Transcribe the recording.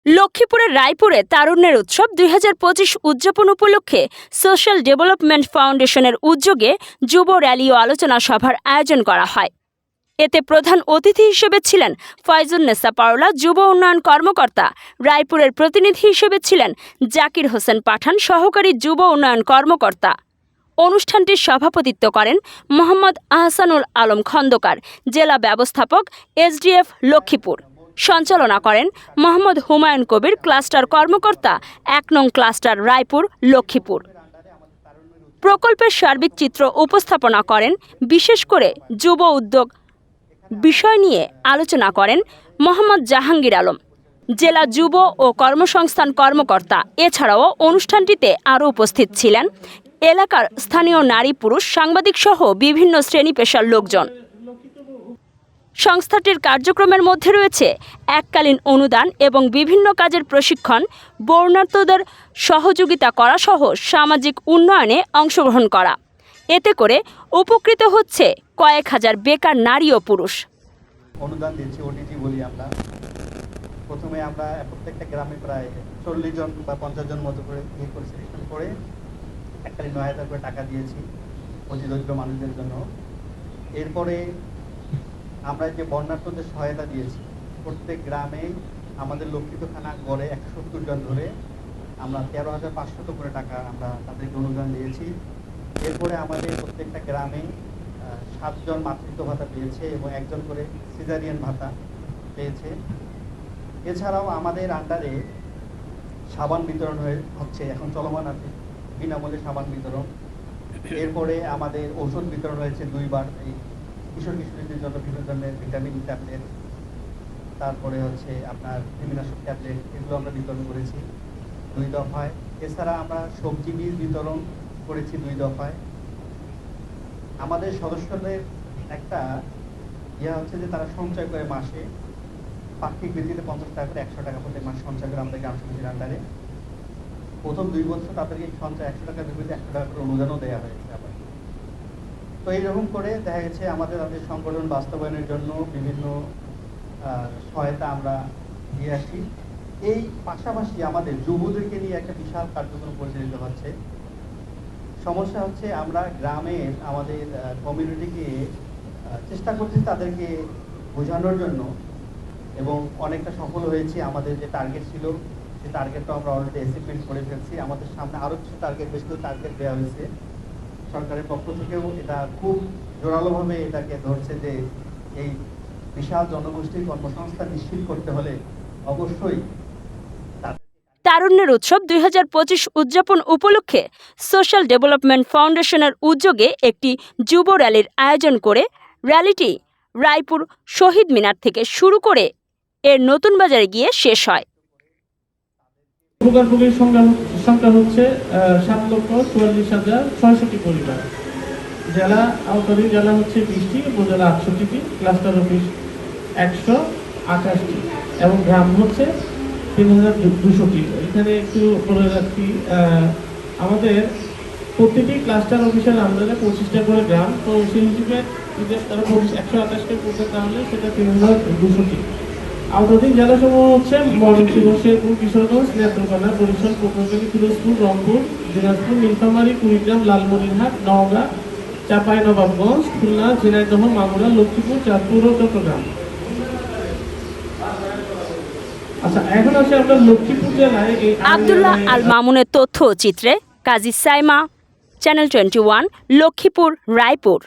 লক্ষ্মীপুরের রায়পুরে তারুণ্যের উৎসব ২০২৫ উদযাপন উপলক্ষে সোশ্যাল ডেভেলপমেন্ট ফাউন্ডেশনের উদ্যোগে যুব র্যালি ও আলোচনা সভার আয়োজন করা হয়। এতে প্রধান অতিথি হিসেবে ছিলেন ফয়জুন্নেসা পাওলা, যুব উন্নয়ন কর্মকর্তা। রায়পুরের প্রতিনিধি হিসেবে ছিলেন জাকির হোসেন পাঠান, সহকারী যুব উন্নয়ন কর্মকর্তা। অনুষ্ঠানটির সভাপতিত্ব করেন মোহাম্মদ আহসানুল আলম খন্দকার, জেলা ব্যবস্থাপক এসডিএফ লক্ষ্মীপুর। সঞ্চালনা করেন মোহাম্মদ হুমায়ুন কবির, ক্লাস্টার কর্মকর্তা ১ নং ক্লাস্টার, রায়পুর, লক্ষ্মীপুর। প্রকল্পের সার্বিক চিত্র উপস্থাপনা করেন, বিশেষ করে যুব উদ্যোগ বিষয় নিয়ে আলোচনা করেন মোহাম্মদ জাহাঙ্গীর আলম, জেলা যুব ও কর্মসংস্থান কর্মকর্তা। এছাড়াও অনুষ্ঠানটিতে আরও উপস্থিত ছিলেন এলাকার স্থানীয় নারী, পুরুষ, সাংবাদিক সহ বিভিন্ন শ্রেণী পেশার লোকজন। সংস্থাটির কার্যক্রমের মধ্যে রয়েছে এককালীন অনুদান এবং বিভিন্ন কাজের প্রশিক্ষণ, বর্ণাঢ্যদের সহযোগিতা করা সহ সামাজিক উন্নয়নে অংশগ্রহণ করা। এতে করে উপকৃত হচ্ছে কয়েক হাজার বেকার নারী ও পুরুষ। অনুদান দিচ্ছি, ওটিটি বলি আমরা। প্রথমে আমরা প্রত্যেকটা গ্রামে প্রায় 40 জন বা 50 জন মতো করে সিলেকশন করে এককালীন 9,000 করে টাকা দিয়েছি অতি দরিদ্র মানুষদের জন্য। এরপরে আমরা যে বন্যার্থদের সহায়তা দিয়েছি, প্রত্যেক গ্রামে আমাদের লক্ষ্মীপুর থানা গড়ে 170 জন ধরে আমরা 13,500 করে টাকা আমরা তাদেরকে অনুদান দিয়েছি। এরপরে আমাদের প্রত্যেকটা গ্রামে 7 জন মাতৃত্ব ভাতা পেয়েছে এবং 1 জন করে সিজারিয়ান ভাতা পেয়েছে। এছাড়াও আমাদের আন্ডারে সাবান বিতরণ হচ্ছে, এখন চলমান আছে বিনামূল্যে সাবান বিতরণ। এরপরে আমাদের ওষুধ বিতরণ হয়েছে 2 বার, এই কিশোর কিশোরীদের জন্য বিভিন্ন ধরনের ভিটামিন ট্যাবলেট, তারপরে হচ্ছে আপনার কৃমিনাশক ট্যাবলেট, এগুলো আমরা বিতরণ করেছি 2 দফায়। এছাড়া আমরা সবজি বীজ বিতরণ করেছি 2 দফায়। আমাদের সদস্যদের একটা হচ্ছে যে তারা সঞ্চয় করে মাসে পাক্ষিক ভিত্তিতে 50 টাকা করে 100 টাকা প্রতি মাস সঞ্চয় করে আমাদের গ্রাম সমিতির আন্ডারে। প্রথম 2 বছর তাদেরকে সঞ্চয় 100 টাকার বিপরীতে 100 টাকা করে অনুদানও দেওয়া হয়েছে আবার। তো এইরকম করে দেখা গেছে আমাদের সংগঠন বাস্তবায়নের জন্য বিভিন্ন সহায়তা আমরা দিয়ে আসি। এই পাশাপাশি আমাদের যুবদেরকে নিয়ে একটা বিশাল কার্যক্রম পরিচালিত হচ্ছে। সমস্যা হচ্ছে আমরা গ্রামের আমাদের কমিউনিটিকে চেষ্টা করছি তাদেরকে বোঝানোর জন্য এবং অনেকটা সফল হয়েছি। আমাদের যে টার্গেট ছিল সেই টার্গেটটা আমরা অলরেডি অ্যাচিভমেন্ট করে ফেলছি। আমাদের সামনে আরও কিছু টার্গেট, বেশ কিছু টার্গেট দেওয়া হয়েছে সরকারের পক্ষ থেকেও। এটা খুব জোরালোভাবে এটাকে ধরছে যে এই বিশাল জনগোষ্ঠীর কর্মসংস্থান নিশ্চিত করতে হলে অবশ্যই তারুণ্যের উৎসব ২০২৫ উদযাপন উপলক্ষে সোশ্যাল ডেভেলপমেন্ট ফাউন্ডেশনের উদ্যোগে একটি যুব র্যালির আয়োজন করে র্যালিটি রায়পুর শহীদ মিনার থেকে শুরু করে এর নতুন বাজারে গিয়ে শেষ হয়। সংখ্যা হচ্ছে 7,44,660 পরিবার। জেলা আওতাধীন জেলা হচ্ছে 20টি, উপজেলা 68টি, ক্লাস্টার অফিস 128টি এবং গ্রাম হচ্ছে 3,200টি। এখানে একটু বলে রাখি, আমাদের প্রতিটি ক্লাস্টার অফিসের আন্ডারে 25টা করে গ্রাম। তো সেই হিসেবে যদি তারা 128টা করতে তাহলে সেটা 3,200টি। আওতাধীন জেলাসমূহ হচ্ছে ময়মনসিংহ, শেরপুর, কিশোরগঞ্জ, নেত্রকোনা, বরিশাল, পটুয়াখালী, পিরোজপুর, রংপুর, দিনাজপুর, নীলফামারী, কুড়িগ্রাম, লালমনিরহাট, নওগাঁ, চাঁপাইনবাবগঞ্জ, খুলনা, ঝিনাইদহ, মাগুরা, লক্ষ্মীপুর, চাঁদপুর ও চট্টগ্রাম। আচ্ছা, এখন আসে আমরা লক্ষ্মীপুর জেলায়। আব্দুল্লাহ আল মামুনের তথ্য চিত্রে কাজী সাইমা, চ্যানেল 21, লক্ষ্মীপুর, রায়পুর।